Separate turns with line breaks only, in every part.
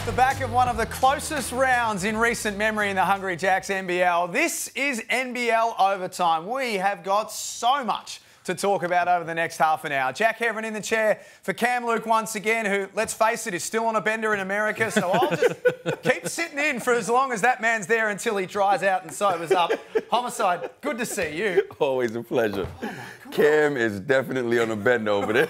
the back of one of the closest rounds in recent memory in the Hungry Jacks NBL. This is NBL Overtime. We have got so much to talk about over the next half an hour. Jack Heron in the chair for Cam Luke once again, who, let's face it, is still on a bender in America, so I'll just keep sitting in for as long as that man's there until he dries out and sobers up. Homicide, good to see you.
Always a pleasure. Cam is definitely on a bender over there.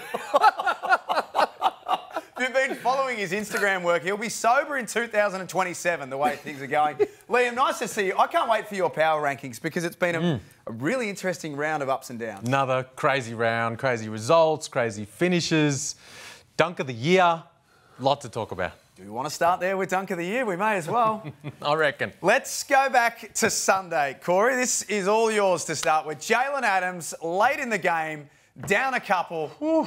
If you've been following his Instagram work, he'll be sober in 2027, the way things are going. Liam, nice to see you. I can't wait for your power rankings because it's been a really interesting round of ups and downs.
Another crazy round, crazy results, crazy finishes. Dunk of the year, lot to talk about.
Do we want to start there with Dunk of the Year? We may as well.
I reckon.
Let's go back to Sunday. Corey, this is all yours to start with. Jaylen Adams, late in the game, down a couple. Whew.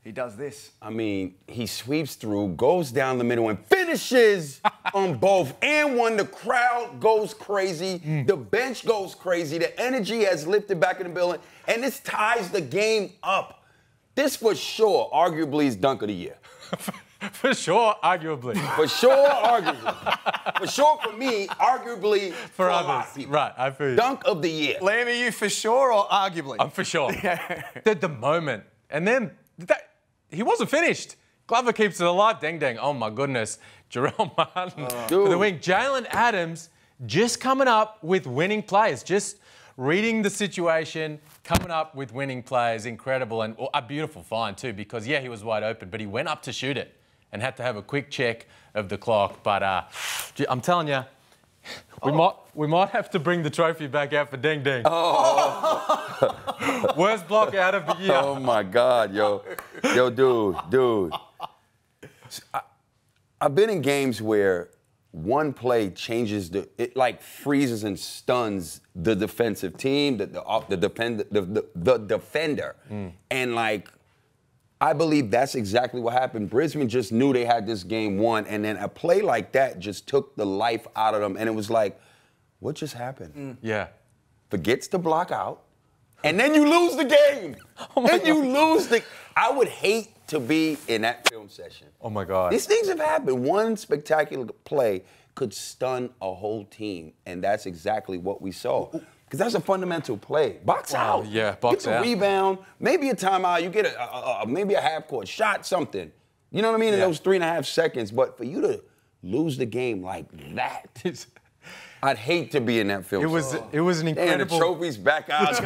He does this.
I mean, he sweeps through, goes down the middle, and finishes on both and one. The crowd goes crazy. The bench goes crazy. The energy has lifted back in the building, and this ties the game up. This, for sure, arguably is Dunk of the Year.
For sure, arguably.
For sure, arguably. For sure, for me, arguably for
others.
a lot of people.
Right, I feel you.
Dunk of the Year.
Liam, are you for sure or arguably?
I'm for sure.
Yeah.
The moment. And then he wasn't finished. Glover keeps it alive. Deng deng. Oh, my goodness. Jerome Martin for the wing. Jaylen Adams just coming up with winning plays. Just reading the situation, coming up with winning plays. Incredible. And a beautiful find, too, because, yeah, he was wide open, but he went up to shoot it and had to have a quick check of the clock. But I'm telling you, we might have to bring the trophy back out for Deng Deng. Worst block out of the year.
Oh, my God, yo. Yo, dude. I've been in games where one play changes it like freezes and stuns the defensive team, the defender. And, like, I believe that's exactly what happened. Brisbane just knew they had this game won, and then a play like that just took the life out of them, and it was like, what just happened?
Yeah.
Forgets to block out, and then you lose the game. I would hate to be in that film session.
Oh, my God.
These things have happened. One spectacular play could stun a whole team, and that's exactly what we saw. Because that's a fundamental play. Box out.
Yeah, box
out. Get the rebound, maybe a timeout. You get maybe a half-court shot, something. You know what I mean? In those 3.5 seconds. But for you to lose the game like that, I'd hate to be in that film.
It was an incredible.
And the trophy's back out.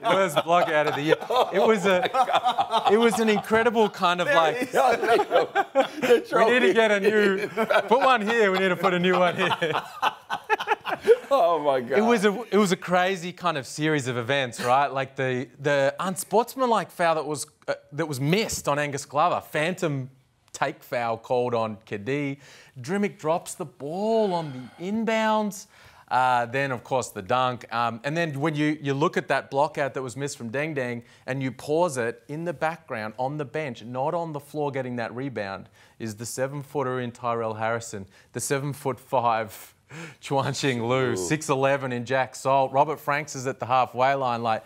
Worst block out of the year. It was an incredible kind of like. We need to get a new. Put one here. We need to put a new one here.
Oh my God!
It was a crazy kind of series of events, right? Like the unsportsmanlike foul that was missed on Angus Glover, phantom take foul called on Kadee. Drimmick drops the ball on the inbounds. Then, of course, the dunk. And then when you look at that block out that was missed from Deng Deng and you pause it, in the background, on the bench, not on the floor getting that rebound, is the 7-footer in Tyrell Harrison, the 7'5" Chuan Ching Lu, 6'11" in Jack Salt. Robert Franks is at the halfway line. Like,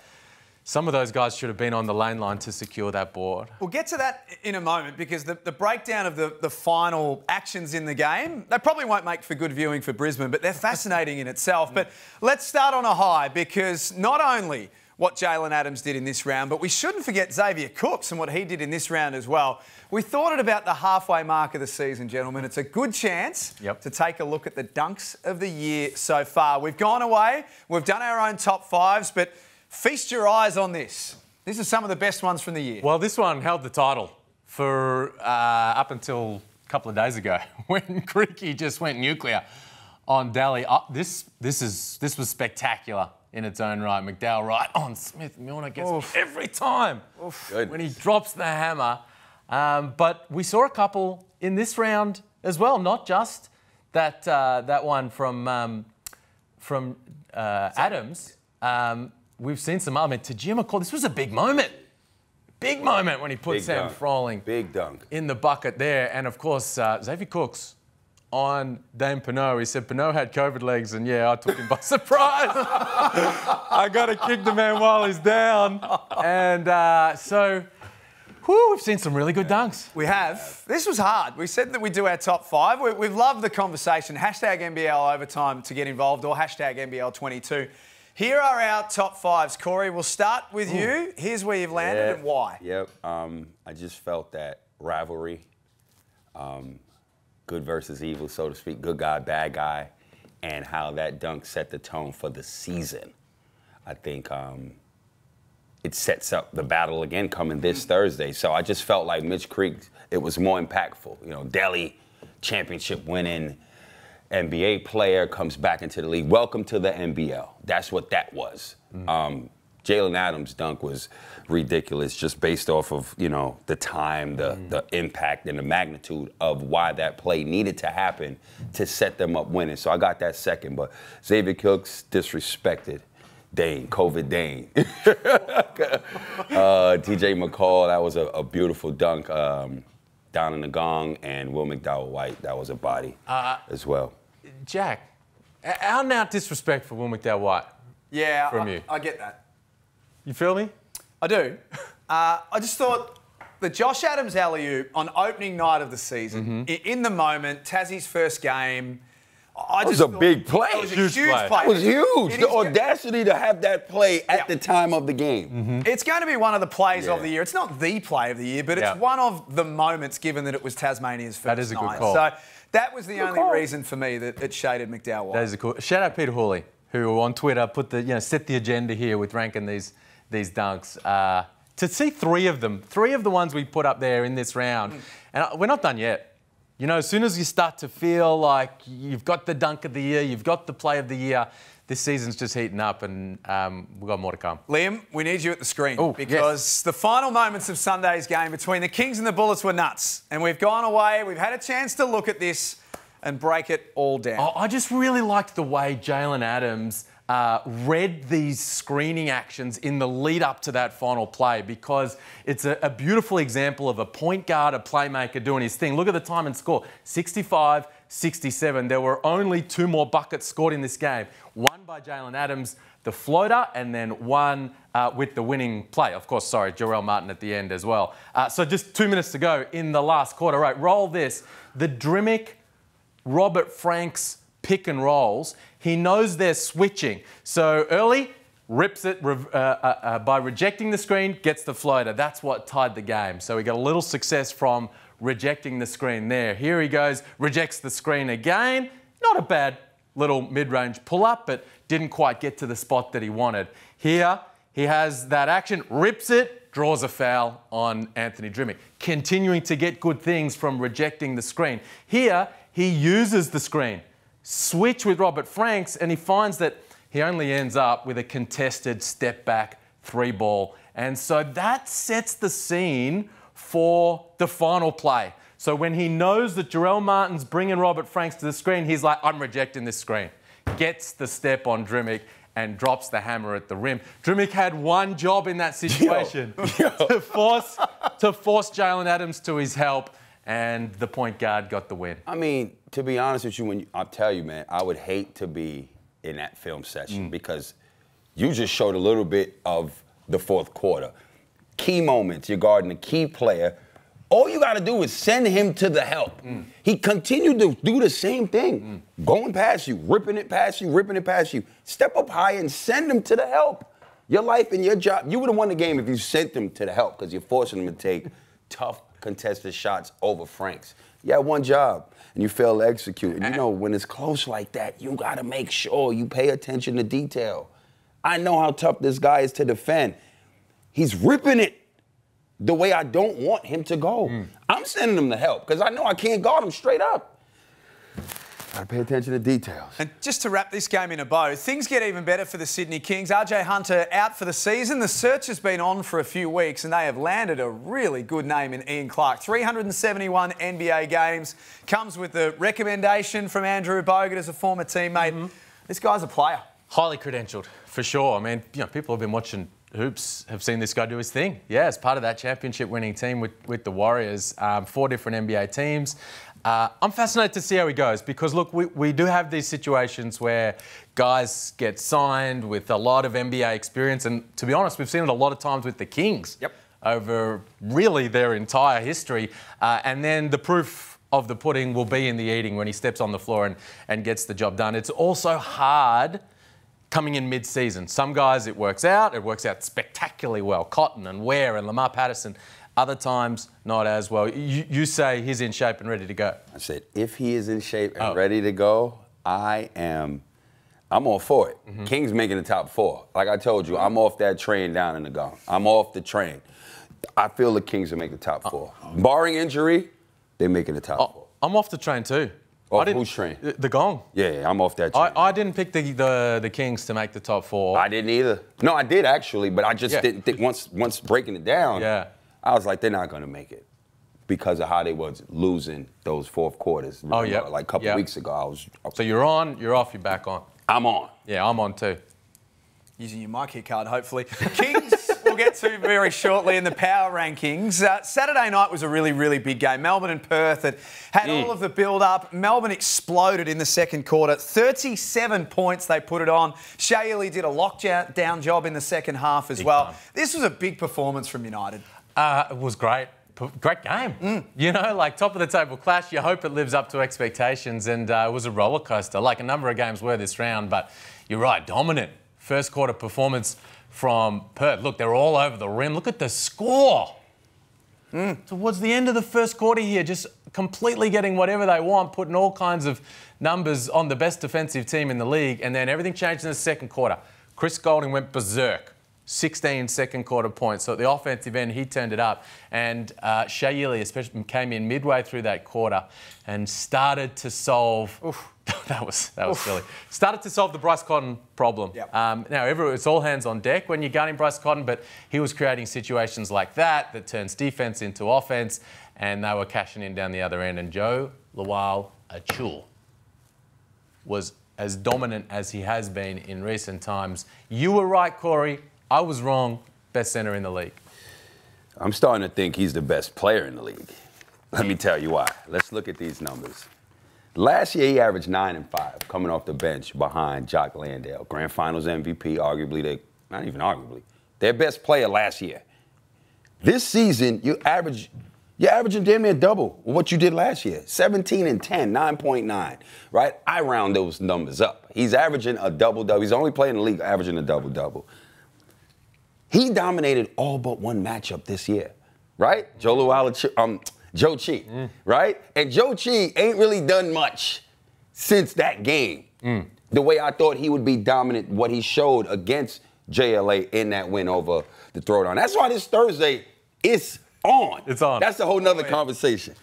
some of those guys should have been on the lane line to secure that board.
We'll get to that in a moment because the breakdown of the final actions in the game, they probably won't make for good viewing for Brisbane, but they're fascinating in itself. But let's start on a high because not only what Jaylen Adams did in this round, but we shouldn't forget Xavier Cooks and what he did in this round as well. We thought it about the halfway mark of the season, gentlemen. It's a good chance to take a look at the dunks of the year so far. We've gone away, we've done our own top fives, but feast your eyes on this. This is some of the best ones from the year.
Well, this one held the title for up until a couple of days ago when Creaky just went nuclear on Daly. This was spectacular in its own right. McDowell right on Smith. Milner gets me every time when he drops the hammer. But we saw a couple in this round as well, not just that one from Adams. We've seen some other. Tajima call. This was a big moment. Big moment when he put Sam Froling in the bucket there. And, of course, Xavier Cooks on Dame Pinot. He said Pinot had COVID legs, and, yeah, I took him by surprise. I got to kick the man while he's down. And so Whew, we've seen some really good dunks.
We have. This was hard. We said that we'd do our top 5. We've loved the conversation. Hashtag NBL Overtime to get involved or hashtag NBL 22. Here are our top 5s. Corey, we'll start with you. Here's where you've landed and why.
Yep. I just felt that rivalry, good versus evil, so to speak, good guy, bad guy, and how that dunk set the tone for the season. I think it sets up the battle again coming this Thursday. So I just felt like Mitch Creek, it was more impactful. You know, Delhi championship winning NBA player comes back into the league. Welcome to the NBL. That's what that was. Jaylen Adams' dunk was ridiculous just based off of, you know, the time, the impact, and the magnitude of why that play needed to happen to set them up winning. So I got that second. But Xavier Cooks disrespected Dane, COVID Dane. TJ McCall, that was a beautiful dunk down in the gong. And Will McDowell-White, that was a body as well.
Jack, how now disrespect for Will McDowell-White?
Yeah,
from you?
I get that.
You feel me?
I do. I just thought the Josh Adams alley-oop on opening night of the season, in the moment, Tassie's first game,
That was a big play.
It was a huge play.
That was huge. The audacity to have that play at the time of the game.
It's going to be one of the plays of the year. It's not the play of the year, but it's one of the moments given that it was Tasmania's first night.
That is a good call.
So that was the only reason for me that it shaded McDowell.
That is a cool. Shout out Peter Hawley, who on Twitter put the set the agenda here with ranking these dunks. To see 3 of them, 3 of the ones we put up there in this round, and we're not done yet. You know, as soon as you start to feel like you've got the dunk of the year, you've got the play of the year, this season's just heating up, and we've got more to come.
Liam, we need you at the screen because the final moments of Sunday's game between the Kings and the Bullets were nuts. And we've gone away, we've had a chance to look at this and break it all down.
I just really liked the way Jaylen Adams read these screening actions in the lead up to that final play, because it's a beautiful example of a point guard, a playmaker doing his thing. Look at the time and score, 65-67. There were only 2 more buckets scored in this game. One by Jaylen Adams, the floater, and then one with the winning play. Of course, sorry, Jarrell Martin at the end as well. So just 2 minutes to go in the last quarter. Right, roll this. The Drimmick, Robert Franks pick and rolls. He knows they're switching. So early, rips it by rejecting the screen, gets the floater. That's what tied the game. So we got a little success from rejecting the screen there. Here he goes, rejects the screen again. Not a bad little mid-range pull-up, but didn't quite get to the spot that he wanted. Here, he has that action, rips it, draws a foul on Anthony Drimmick. Continuing to get good things from rejecting the screen. Here, he uses the screen. Switch with Robert Franks, and he finds that he only ends up with a contested step-back 3-ball. And so that sets the scene for the final play. So when he knows that Jarrell Martin's bringing Robert Franks to the screen, he's like, I'm rejecting this screen. Gets the step on Drimmick and drops the hammer at the rim. Drimmick had one job in that situation, to force Jaylen Adams to his help, and the point guard got the win.
I mean, to be honest with you, I'll tell you, man, I would hate to be in that film session because you just showed a little bit of the fourth quarter. Key moments, you're guarding a key player. All you got to do is send him to the help. He continued to do the same thing, going past you, ripping it past you, ripping it past you. Step up high and send him to the help. Your life and your job, you would have won the game if you sent him to the help because you're forcing him to take tough contested shots over Franks. You had one job, and you fail to execute. And you know, when it's close like that, you got to make sure you pay attention to detail. I know how tough this guy is to defend. He's ripping it the way I don't want him to go. I'm sending him the help because I know I can't guard him straight up. Got to pay attention to details.
And just to wrap this game in a bow, things get even better for the Sydney Kings. RJ Hunter out for the season. The search has been on for a few weeks and they have landed a really good name in Ian Clark. 371 NBA games. Comes with the recommendation from Andrew Bogut as a former teammate. This guy's a player.
Highly credentialed, for sure. I mean, you know, people have been watching hoops, have seen this guy do his thing. Yeah, as part of that championship-winning team with the Warriors, 4 different NBA teams. I'm fascinated to see how he goes because, look, we do have these situations where guys get signed with a lot of NBA experience, and to be honest, we've seen it a lot of times with the Kings over really their entire history. And then the proof of the pudding will be in the eating when he steps on the floor and gets the job done. It's also hard coming in mid-season. Some guys it works out spectacularly well. Cotton and Ware and Lamar Patterson. Other times, not as well. You say he's in shape and ready to go.
I said, if he is in shape and ready to go, I'm all for it. Kings making the top 4. Like I told you, I'm off that train down in the Gong. I'm off the train. I feel the Kings will make the top 4. Barring injury, they're making the top 4.
I'm off the train too.
Off whose train?
The Gong.
Yeah, I'm off that train.
I didn't pick the Kings to make the top 4.
I didn't either. No, I did actually, but I just didn't think once breaking it down, I was like, they're not going to make it because of how they was losing those fourth quarters.
Oh, yeah.
Like a couple weeks ago.
So you're on, you're off, you're back on.
I'm on.
Yeah, I'm on too.
Using your marquee card, hopefully. Kings we'll get to very shortly in the power rankings. Saturday night was a really, really big game. Melbourne and Perth had all of the build-up. Melbourne exploded in the second quarter. 37 points they put it on. Shaylee did a lockdown job in the second half as well. This was a big performance from United.
It was great. Great game. You know, like top of the table clash. You hope it lives up to expectations, and it was a roller coaster, like a number of games were this round. But you're right, dominant first quarter performance from Perth. Look, they're all over the rim. Look at the score. Towards the end of the first quarter here, just completely getting whatever they want, putting all kinds of numbers on the best defensive team in the league, and then everything changed in the second quarter. Chris Golding went berserk. 16 second quarter points. So at the offensive end, he turned it up. And Shaylee especially came in midway through that quarter and started to solve... that was silly. Started to solve the Bryce Cotton problem. Now, it's all hands on deck when you're gunning Bryce Cotton, but he was creating situations like that turns defense into offense, and they were cashing in down the other end. And Joe Lawal-Achul was as dominant as he has been in recent times. You were right, Corey. I was wrong. Best centre in the league.
I'm starting to think he's the best player in the league. Let me tell you why. Let's look at these numbers. Last year, he averaged 9 and 5 coming off the bench behind Jock Landale. Grand Finals MVP, arguably, not even arguably, their best player last year. This season, you're averaging damn near double what you did last year. 17 and 10, 9.9, right? I round those numbers up. He's averaging a double-double. He's the only player in the league averaging a double-double. He dominated all but one matchup this year, right? Joe Chi, right? And Joe Chi ain't really done much since that game. The way I thought he would be dominant, what he showed against JLA in that win over the Throwdown. That's why this Thursday is on.
It's on.
That's a whole nother conversation.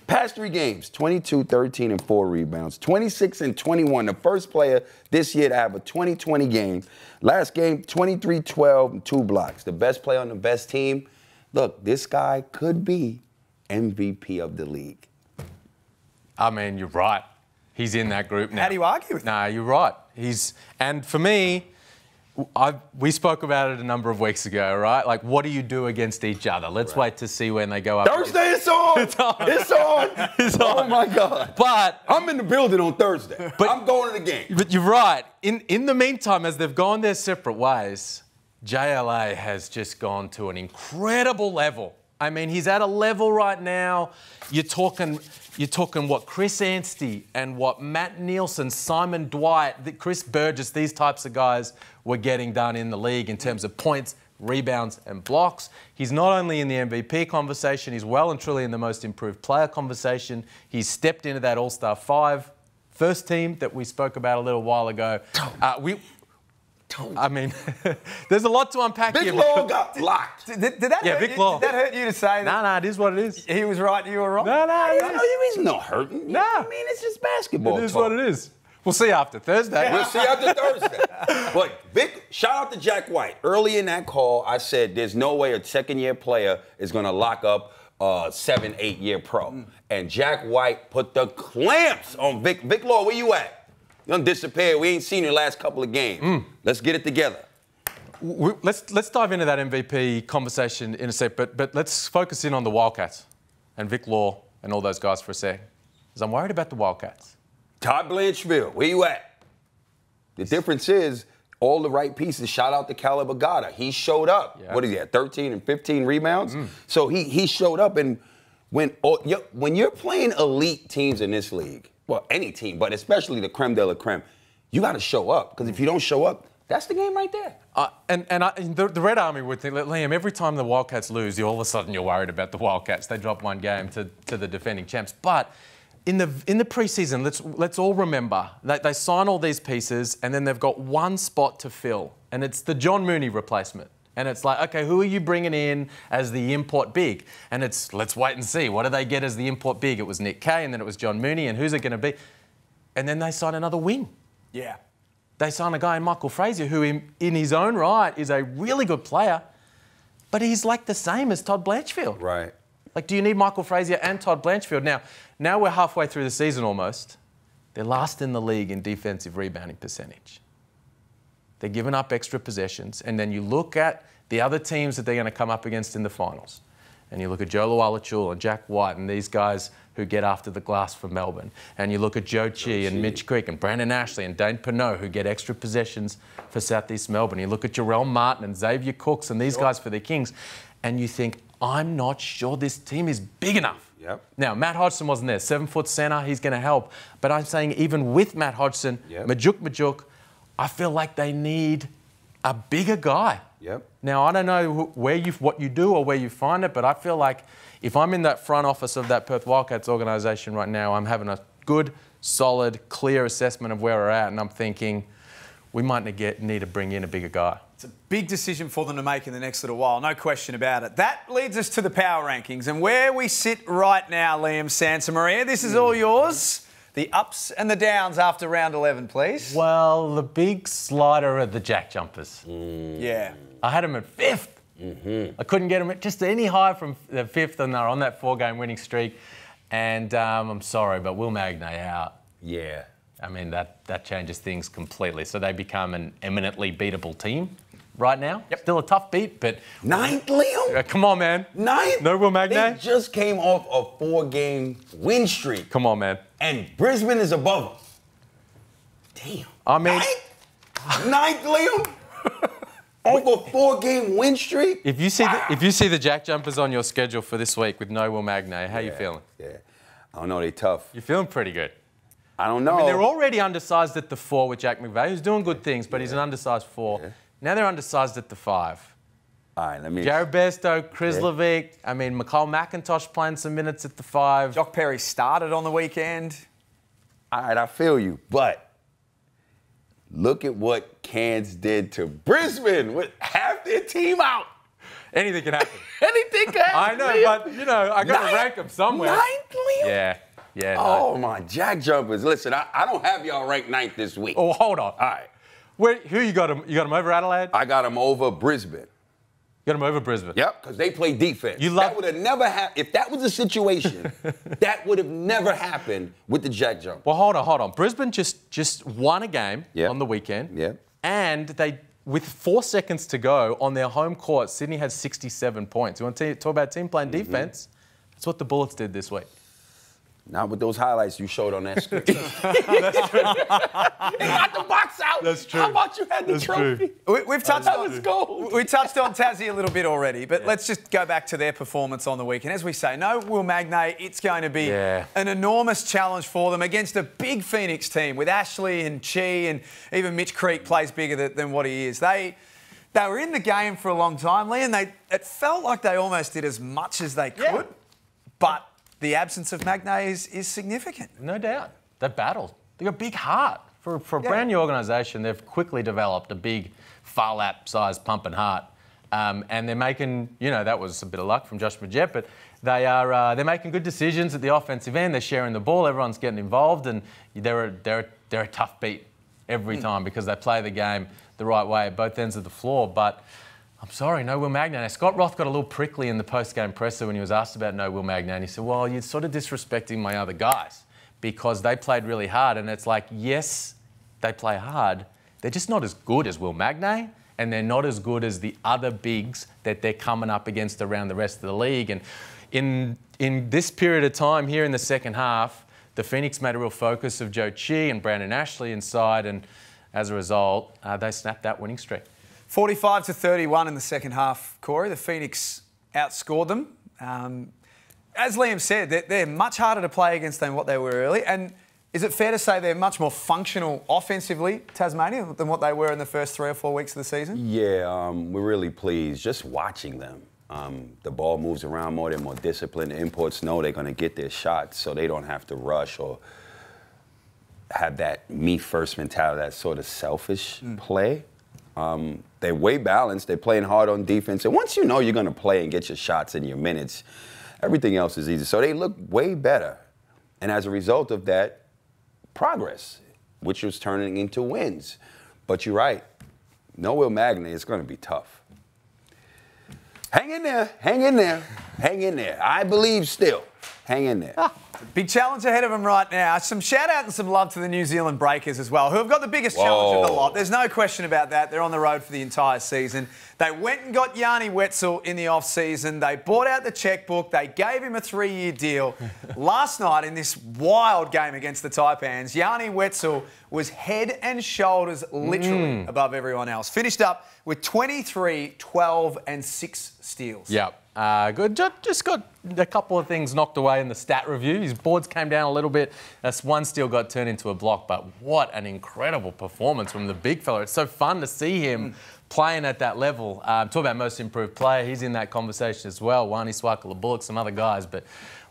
Past 3 games, 22, 13, and 4 rebounds. 26 and 21. The first player this year to have a 20-20 game. Last game, 23, 12, and 2 blocks. The best player on the best team. Look, this guy could be MVP of the league.
I mean, you're right. He's in that group now.
How do you argue with
that? Nah, you're right. And for me, we spoke about it a number of weeks ago, right? Like, what do you do against each other? Let's wait to see when they go up.
Thursday, it's on. It's on. It's on.
It's on.
Oh, my God.
But
I'm in the building on Thursday. But I'm going to the game.
But you're right. In the meantime, as they've gone their separate ways, JLA has just gone to an incredible level. I mean, he's at a level right now. You're talking what Chris Anstey and what Matt Nielsen, Simon Dwight, Chris Burgess, these types of guys were getting done in the league in terms of points, rebounds, and blocks. He's not only in the MVP conversation, he's well and truly in the most improved player conversation. He's stepped into that All-Star 5 first team that we spoke about a little while ago. I mean, there's a lot to unpack here.
Vic Law got locked.
Did that hurt you to say that?
No, it is what it is.
He was right, you were wrong?
He's not hurting.
No.
I mean, it's just basketball.
It is what it is. We'll see after Thursday.
We'll see after Thursday. But Vic, shout out to Jack White. Early in that call, I said there's no way a second-year player is going to lock up a 7-8-year pro. And Jack White put the clamps on Vic. Vic Law, where you at? You done disappeared. We ain't seen you the last couple of games. Let's get it together.
Let's dive into that MVP conversation in a sec, but let's focus in on the Wildcats and Vic Law and all those guys for a sec. Because I'm worried about the Wildcats.
Todd Blanchfield, where you at? The difference is all the right pieces. Shout out to Caleb Agata. He showed up.
Yeah.
What is he at? 13 and 15 rebounds. So he showed up, and when you're playing elite teams in this league, well, any team, but especially the creme de la creme, you got to show up, because if you don't show up, that's the game right there.
And the Red Army would think, Liam, every time the Wildcats lose, all of a sudden you're worried about the Wildcats. They drop one game to the defending champs. But in the preseason, let's all remember that they sign all these pieces, and then they've got one spot to fill, and it's the John Mooney replacement. And it's like, okay, who are you bringing in as the import big? And it's, let's wait and see. What do they get as the import big? It was Nick Kay, and then it was John Mooney, and who's it going to be? And then they sign another wing.
Yeah.
They sign a guy in Michael Frazier, who in his own right is a really good player, but he's like the same as Todd Blanchfield.
Right.
Like, do you need Michael Frazier and Todd Blanchfield? Now we're halfway through the season almost. They're last in the league in defensive rebounding percentage. They're giving up extra possessions, and then you look at the other teams that they're going to come up against in the finals, and you look at Joe Lualachul and Jack White and these guys who get after the glass for Melbourne, and you look at Joe Chi and Mitch Creek and Brandon Ashley and Dane Pinot who get extra possessions for Southeast Melbourne. You look at Jarrell Martin and Xavier Cooks and these guys for the Kings, and you think, I'm not sure this team is big enough.
Yep.
Now, Matt Hodgson wasn't there. 7-foot centre, he's going to help. But I'm saying even with Matt Hodgson, Majuk, I feel like they need a bigger guy.
Yep.
Now, I don't know what you do or where you find it, but I feel like if I'm in that front office of that Perth Wildcats organisation right now, I'm having a good, solid, clear assessment of where we're at, and I'm thinking we might need to bring in a bigger guy.
It's a big decision for them to make in the next little while, no question about it. That leads us to the power rankings, and where we sit right now, Liam Santamaria, this is all yours. The ups and the downs after round 11, please.
Well, the big slider are the Jack Jumpers.
Yeah.
I had them at 5th. I couldn't get them just any higher from the 5th, and they're on that 4-game winning streak. And I'm sorry, but Will Magnay out.
Yeah.
I mean, that changes things completely. So they become an eminently beatable team right now. Yep. Still a tough beat, but...
9th, Liam?
Come on, man.
9th?
No Will Magnay?
They just came off a 4-game win streak.
Come on, man.
And Brisbane is above them. Damn.
I mean...
9th, Liam? Off a 4-game win streak?
If you see the Jack Jumpers on your schedule for this week with no Will Magnay, how you feeling?
Yeah. I don't know, they tough.
You're feeling pretty good.
I don't know.
I mean, they're already undersized at the 4 with Jack McVeigh, who's doing good things, but he's an undersized 4. Yeah. Now they're undersized at the 5.
All right, let me...
Jared Bairstow, Chris Levick, I mean, Mikhail McIntosh playing some minutes at the 5.
Jock Perry started on the weekend.
All right, I feel you, but look at what Cairns did to Brisbane with half their team out.
Anything can happen.
Anything can happen.
I know, but, you know, I got to rank them somewhere.
9th, Liam?
Yeah.
Oh, my Jack Jumpers. Listen, I don't have y'all ranked 9th this week.
Oh, hold on.
All right.
Who you got them? You got them over Adelaide?
I got them over Brisbane.
You got them over Brisbane?
Yep, because they play defense. That would have never happened. If that was a situation, that would have never happened with the Jack Jumpers.
Well, hold on. Brisbane just won a game on the weekend.
Yeah.
And they, with 4 seconds to go on their home court, Sydney had 67 points. You want to talk about a team playing defense? That's what the Bullets did this week.
Not with those highlights you showed on that screen. That's true. They got the box out.
That's true.
How about you had the trophy?
We've touched on we touched on Tassie a little bit already, but let's just go back to their performance on the weekend. As we say, no Will Magnay. It's going to be an enormous challenge for them against a big Phoenix team with Ashley and Chi, and even Mitch Creek plays bigger than what he is. They were in the game for a long time, Lee, and it felt like they almost did as much as they could, but the absence of Magnay is significant.
No doubt. They battled. They've got a big heart. For a brand new organisation, they've quickly developed a big far lap-sized pumping heart. And they're making, that was a bit of luck from Josh Majette, but they're making good decisions at the offensive end. They're sharing the ball. Everyone's getting involved, and they're a tough beat every time because they play the game the right way at both ends of the floor. But I'm sorry, no Will Magnay. Now, Scott Roth got a little prickly in the post-game presser when he was asked about no Will Magnay, and he said, well, you're sort of disrespecting my other guys because they played really hard. And it's like, yes, they play hard. They're just not as good as Will Magnay, and they're not as good as the other bigs that they're coming up against around the rest of the league. And in this period of time here in the second half, the Phoenix made a real focus of Joe Chi and Brandon Ashley inside, and as a result, they snapped that winning streak.
45-31 in the second half, Corey. The Phoenix outscored them. As Liam said, they're much harder to play against than what they were early. And is it fair to say they're much more functional offensively, Tasmania, than what they were in the first 3 or 4 weeks of the season?
Yeah, we're really pleased just watching them. The ball moves around more. They're more disciplined. The imports know they're going to get their shots, so they don't have to rush or have that me-first mentality, that sort of selfish play. They're way balanced. They're playing hard on defense. And once you know you're going to play and get your shots in your minutes, everything else is easy. So they look way better. And as a result of that, progress, which was turning into wins. But you're right. No Will Magnet, it's going to be tough. Hang in there. Hang in there. Hang in there. I believe still. Hang in there.
Big challenge ahead of them right now. Some shout out and some love to the New Zealand Breakers as well, who have got the biggest challenge of the lot. There's no question about that. They're on the road for the entire season. They went and got Yanni Wetzel in the off-season. They bought out the checkbook. They gave him a 3-year deal. Last night in this wild game against the Taipans, Yanni Wetzel was head and shoulders literally above everyone else. Finished up with 23, 12 and 6 steals.
Yep. Good. Just got a couple of things knocked away in the stat review. His boards came down a little bit. One steal got turned into a block, but what an incredible performance from the big fella. It's so fun to see him playing at that level. Talk about most improved player. He's in that conversation as well. Wani Swakala-Bullock, some other guys. But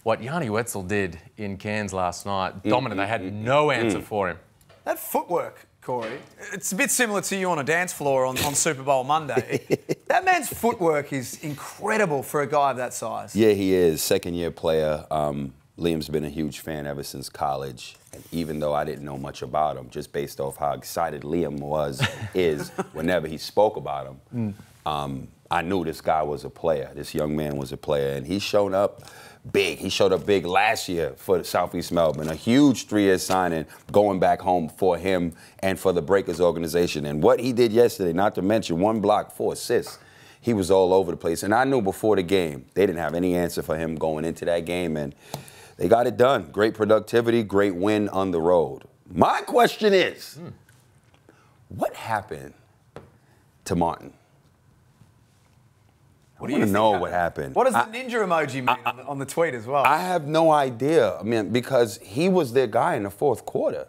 what Yanni Wetzel did in Cairns last night, dominant. They had no answer for him.
That footwork, Corey, it's a bit similar to you on a dance floor on Super Bowl Monday. That man's footwork is incredible for a guy of that size.
Yeah, he is. Second-year player. Liam's been a huge fan ever since college. And even though I didn't know much about him, just based off how excited Liam is whenever he spoke about him, I knew this guy was a player. This young man was a player. And he's shown up big. He showed up big last year for Southeast Melbourne. A huge 3-year signing going back home for him and for the Breakers organization. And what he did yesterday, not to mention 1 block, 4 assists, he was all over the place. And I knew before the game, they didn't have any answer for him going into that game. And they got it done. Great productivity, great win on the road. My question is, what happened to Martin? I want to know what happened.
What does the ninja emoji mean on the tweet as well?
I have no idea. I mean, because he was their guy in the fourth quarter.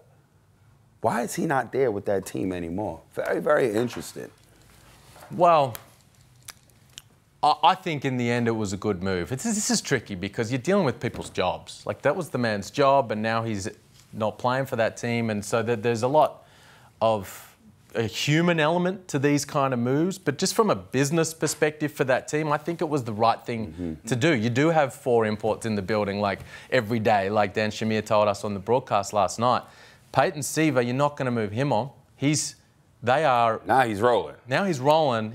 Why is he not there with that team anymore? Very, very interesting.
Well, I think in the end it was a good move. This is tricky because you're dealing with people's jobs. Like, that was the man's job, and now he's not playing for that team. And so there's a lot of a human element to these kind of moves, but just from a business perspective for that team, I think it was the right thing to do. You do have 4 imports in the building, like, every day, like Dan Shamir told us on the broadcast last night. Peyton Siva, you're not going to move him on. Now he's rolling. Now he's rolling.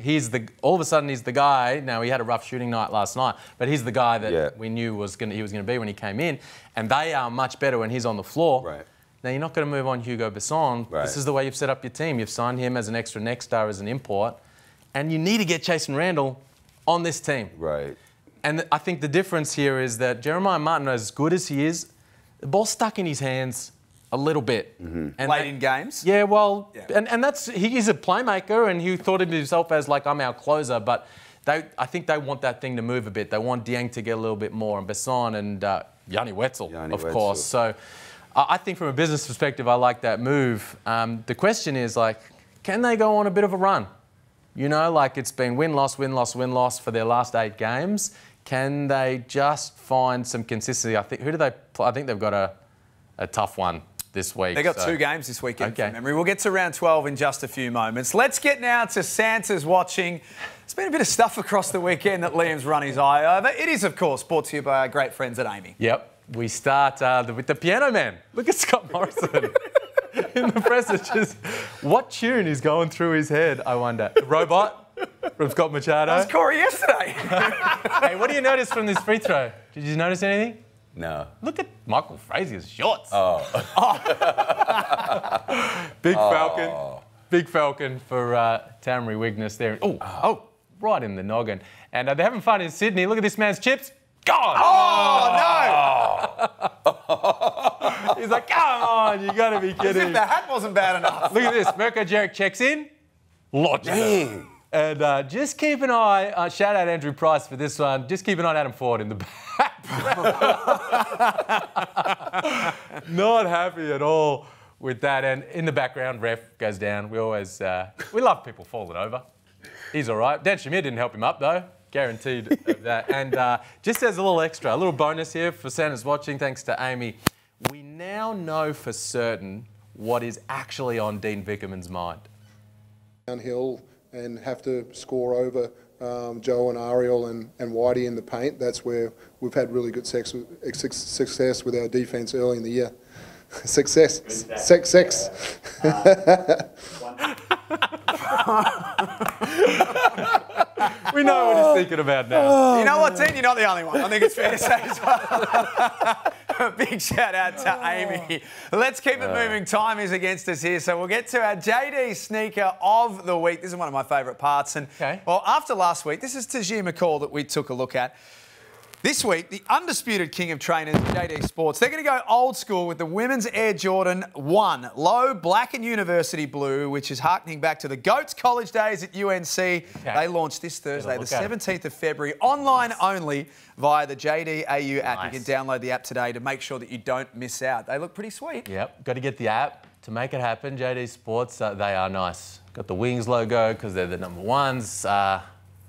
All of a sudden he's the guy. Now, he had a rough shooting night last night, but he's the guy that we knew he was going to be when he came in. And they are much better when he's on the floor.
Right.
Now, you're not going to move on Hugo Besson.
Right.
This is the way you've set up your team. You've signed him as an extra next star, as an import. And you need to get Jason Randall on this team.
Right.
And I think the difference here is that Jeremiah Martin, as good as he is, the ball's stuck in his hands a little bit.
And late in games?
Yeah, well, and he's a playmaker, and he thought of himself as, like, I'm our closer, but I think they want that thing to move a bit. They want Dieng to get a little bit more, and Besson and Yanni Wetzel, of course. So I think from a business perspective, I like that move. The question is, like, can they go on a bit of a run? You know, like, it's been win-loss, win-loss, win-loss for their last 8 games. Can they just find some consistency? I think they've got a tough one this week.
They got 2 games this weekend, from memory. We'll get to round 12 in just a few moments. Let's get now to Santa's watching. There's been a bit of stuff across the weekend that Liam's run his eye over. It is, of course, brought to you by our great friends at Amy.
Yep. We start with the Piano Man. Look at Scott Morrison in the press. It's just, what tune is going through his head, I wonder? Robot from Scott Machado.
That was Corey yesterday.
Hey, what do you notice from this free throw? Did you notice anything?
No.
Look at Michael Frazier's shorts. Big Falcon for Tamari Wigness there. Right in the noggin. And they're having fun in Sydney. Look at this man's chips. Gone!
Oh, no!
He's like, come on, you got to be
As
kidding.
if the hat wasn't bad enough.
Look at this. Mirko Jeric checks in. Lodges it. And just keep an eye. Shout out Andrew Price for this one. Just keep an eye on Adam Ford in the back. Not happy at all with that. And in the background, ref goes down. We always, we love people falling over. He's all right. Dan Shamir didn't help him up, though. Guaranteed of that. And just as a little extra, a little bonus here for Santa's watching, thanks to Amy. We now know for certain what is actually on Dean Vickerman's mind.
Downhill and have to score over Joe and Ariel and Whitey in the paint. That's where we've had really good success with our defence early in the year. Success.
We know what he's thinking about now.
You know what, Dean? You're not the only one. I think it's fair to say as well. A big shout out to Amy. Let's keep it moving. Time is against us here, so we'll get to our JD sneaker of the week. This is one of my favourite parts. And well, after last week, this is Tajir McCall that we took a look at. This week, the undisputed king of trainers, JD Sports, they're going to go old school with the women's Air Jordan 1, low black and university blue, which is harkening back to the GOAT's college days at UNC. They launched this Thursday, the 17th of February, online only via the JD AU app. You can download the app today to make sure that you don't miss out. They look pretty sweet.
Yep, got to get the app to make it happen. JD Sports, they are nice. Got the Wings logo because they're the number ones.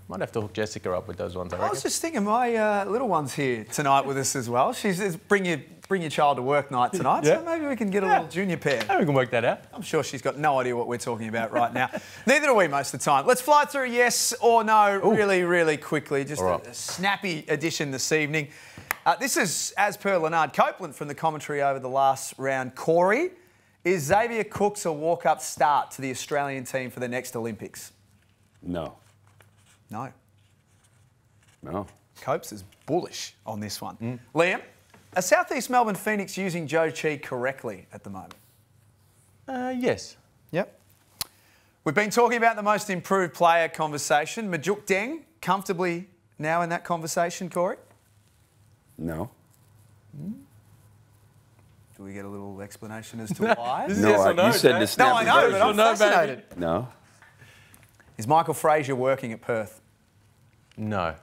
Might have to hook Jessica up with those ones, I reckon.
I was just thinking, my little one's here tonight with us as well. She's bring your child to work night tonight, so maybe we can get a little junior pair.
We can work that out.
I'm sure she's got no idea what we're talking about right now. Neither do we most of the time. Let's fly through yes or no really, really quickly. Just a snappy edition this evening. This is, as per Leonard Copeland from the commentary over the last round. Corey, is Xavier Cooks a walk-up start to the Australian team for the next Olympics?
No.
No.
No.
Copes is bullish on this one. Liam, are South East Melbourne Phoenix using Joe Chi correctly at the moment?
Yes.
Yep. We've been talking about the most improved player conversation. Majuk Deng, comfortably now in that conversation, Corey?
No.
Do we get a little explanation as to why?
No, you said the snap.
No, I know, but I'm fascinated.
No.
Is Michael Frazier working at Perth?
No.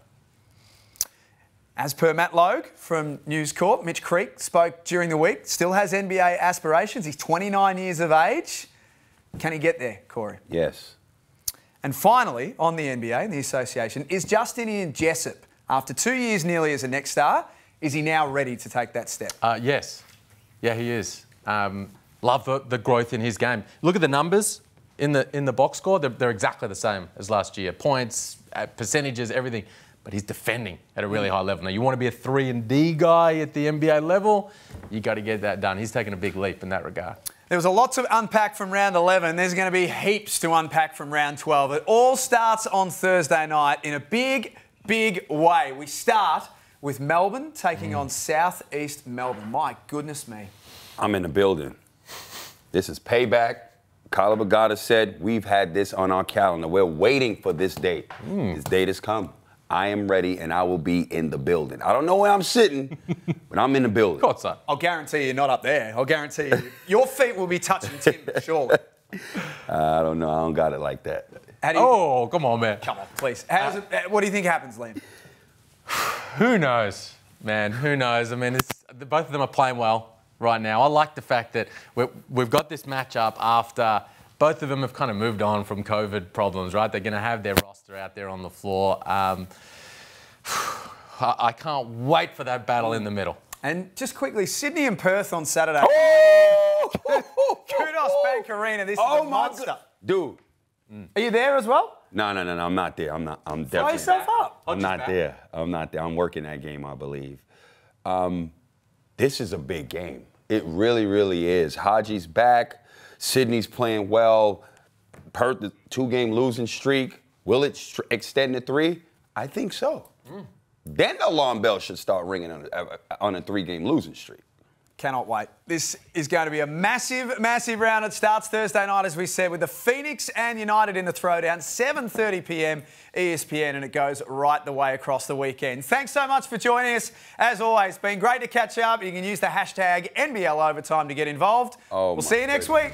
As per Matt Logue from News Corp, Mitch Creek spoke during the week, still has NBA aspirations. He's 29 years of age. Can he get there, Corey?
Yes.
And finally, on the NBA and the association, is Justinian Jessup, after 2 years nearly as a next star, is he now ready to take that step?
Yes. Yeah, he is. Love the growth in his game. Look at the numbers. In the box score, they're exactly the same as last year. Points, percentages, everything. But he's defending at a really high level. Now, you want to be a 3-and-D guy at the NBA level, you got to get that done. He's taken a big leap in that regard.
There was a lot to unpack from round 11. There's going to be heaps to unpack from round 12. It all starts on Thursday night in a big, big way. We start with Melbourne taking on South East Melbourne. My goodness me.
I'm in the building. This is payback. Kyle Bagata said, we've had this on our calendar. We're waiting for this date. This date has come. I am ready, and I will be in the building. I don't know where I'm sitting, but I'm in the building.
Of course, son.
I'll guarantee you're not up there. I'll guarantee you. Your feet will be touching timber, surely.
I don't know. I don't got it like that.
Oh, come on, man.
Come on, please. What do you think happens, Liam?
Who knows, man? Who knows? I mean, both of them are playing well right now. I like the fact that we've got this matchup after both of them have kind of moved on from COVID problems, right? They're going to have their roster out there on the floor. I can't wait for that battle in the middle.
And just quickly, Sydney and Perth on Saturday. Kudos Bank Arena. This is a monster.
Dude.
Are you there as well?
No. I'm not there. I'm definitely.
Fly yourself up.
I'm not there. I'm working that game, I believe. This is a big game. It really, really is. Haji's back. Sydney's playing well. Perth, the 2-game losing streak. Will it extend to 3? I think so. Then the alarm bell should start ringing on a 3-game losing streak.
Cannot wait. This is going to be a massive, massive round. It starts Thursday night, as we said, with the Phoenix and United in the throwdown, 7:30 p.m. ESPN, and it goes right the way across the weekend. Thanks so much for joining us. As always, been great to catch up. You can use the hashtag NBL Overtime to get involved. We'll see you next week.